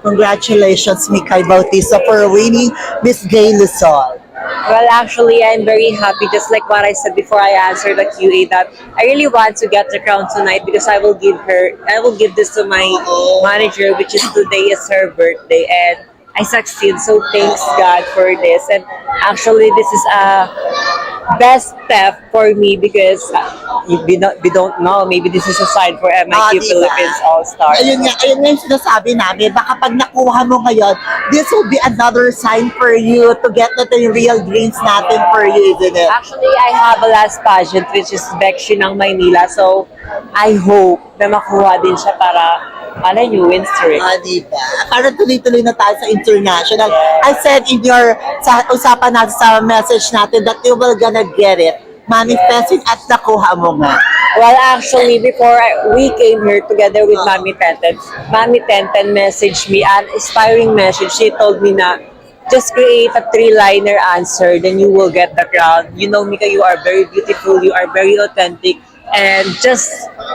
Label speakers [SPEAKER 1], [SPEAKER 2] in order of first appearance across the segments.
[SPEAKER 1] Congratulations, Mikay Bautista, for winning Miss Gay Luzon.
[SPEAKER 2] Well, actually, I'm very happy, just like what I said before I answered the QA, that I really want to get the crown tonight because I will give this to my manager, which is today is her birthday, and I succeed. So thanks God for this. And actually, this is a best step for me because we don't know, maybe this is a sign for MIQ
[SPEAKER 1] Diba?
[SPEAKER 2] Philippines All-Star.
[SPEAKER 1] Ayun nga yung sinasabi namin, baka pag nakuha mo ngayon, this will be another sign for you to get na yung real dreams natin for you, isn't it?
[SPEAKER 2] Actually, I have a last pageant which is Bekshin ng Maynila. So, I hope na makuha din siya para malay nyo, win streak.
[SPEAKER 1] Diba? Parang tuloy-tuloy na tayo sa international. I said in your, sa usapan natin sa message natin that you will gonna get it. Manifesting at nakuha mo nga.
[SPEAKER 2] Well, actually, before we came here together with Mami Tenten messaged me an inspiring message. She told me na just create a 3-liner answer, then you will get the crown. You know, Mika, you are very beautiful, you are very authentic, and just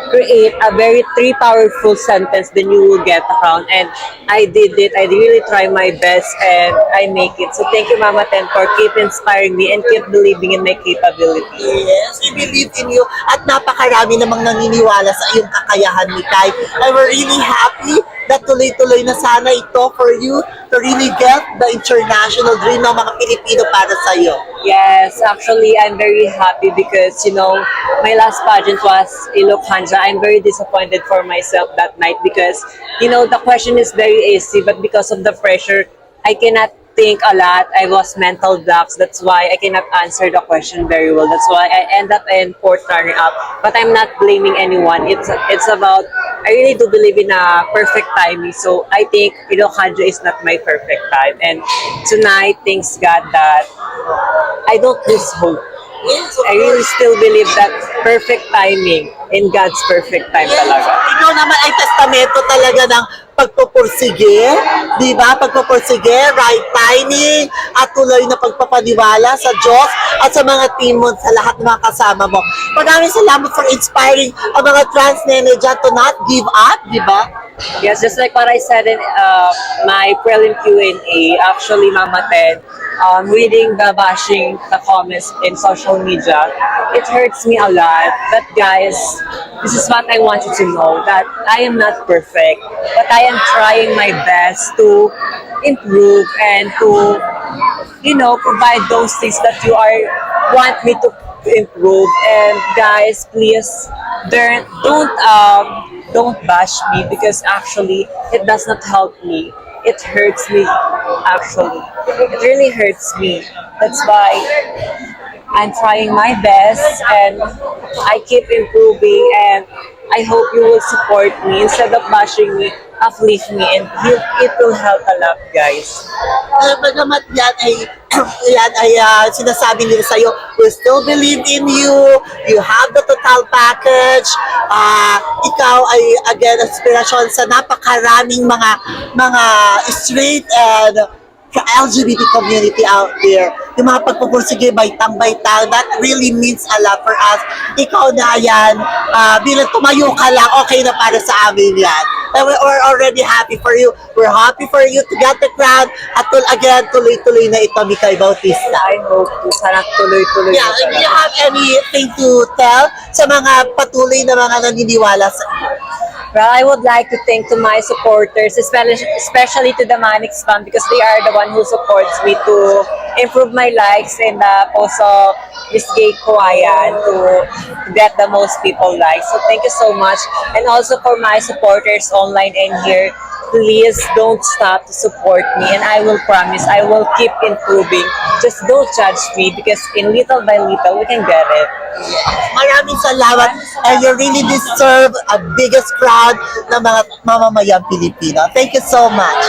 [SPEAKER 2] create a very 3 powerful sentence, then you will get the crown. And I did it. I really try my best and I make it. So thank you, Mama Ten, for keep inspiring me and keep believing in my capability.
[SPEAKER 1] Yes, we believe in you at napakarami namang naniniwala sa iyong kakayahan, Mikay. And we're really happy that tuloy-tuloy na sana ito for you to really get the international dream ng mga Pilipino para sa iyo.
[SPEAKER 2] Yes, actually, I'm very happy because, you know, my last pageant was Ilocanja. I'm very disappointed for myself that night because, you know, the question is very easy, but because of the pressure, I cannot think a lot. I was mental blocks. That's why I cannot answer the question very well. That's why I end up in 4th runner-up. But I'm not blaming anyone. It's about, I really do believe in a perfect timing. So I think Ilocanja is not my perfect time. And tonight, thanks God that I don't lose hope. I really still believe that perfect timing in God's perfect time talaga.
[SPEAKER 1] Ikaw naman ay testamento talaga ng pagpupursige, di ba? Pagpupursige, right timing, at tuloy na pagpapaniwala sa Diyos at sa mga team mo, sa lahat ng mga kasama mo. Maraming salamat for inspiring ang mga trans nene dyan to not give up, di ba?
[SPEAKER 2] Yes, just like what I said in my prelim Q&A, actually, Mama Ted, reading the bashing, the comments in social media, it hurts me a lot. But guys, this is what I want you to know, that I am not perfect, but I am trying my best to improve and to, you know, provide those things that you want me to improve. And guys, please don't bash me because actually it does not help me. It hurts me, actually. It really hurts me. That's why I'm trying my best and I keep improving, and I hope you will support me instead of bashing me, uplift me, and it will help a lot, guys.
[SPEAKER 1] Bagamat yan ay sinasabi nila sa'yo, we still believe in you, you have the total package, ikaw ay again inspirasyon sa napakaraming mga straight and LGBT community out there. Yung mga pagpupursige, baitang-baitang, that really means a lot for us. Ikaw na yan, bilang tumayo ka lang, okay na para sa amin yan. And we're already happy for you. We're happy for you to get the crown. At again, tuloy-tuloy na ito, Mikay Bautista.
[SPEAKER 2] I hope to sana tuloy-tuloy.
[SPEAKER 1] Yeah, do you have anything to tell sa mga patuloy na mga naniniwala sa iyo?
[SPEAKER 2] Well, I would like to thank to my supporters, especially to the Manix fan, because they are the one who supports me to improve my likes and also Miss Gay Kuayan to get the most people likes. So thank you so much. And also for my supporters online and here, please don't stop to support me, and I will promise I will keep improving. Just don't judge me because in little by little we can get it.
[SPEAKER 1] Maraming salamat, and you really deserve a biggest crowd ng mga mamamayang Pilipino. Thank you so much.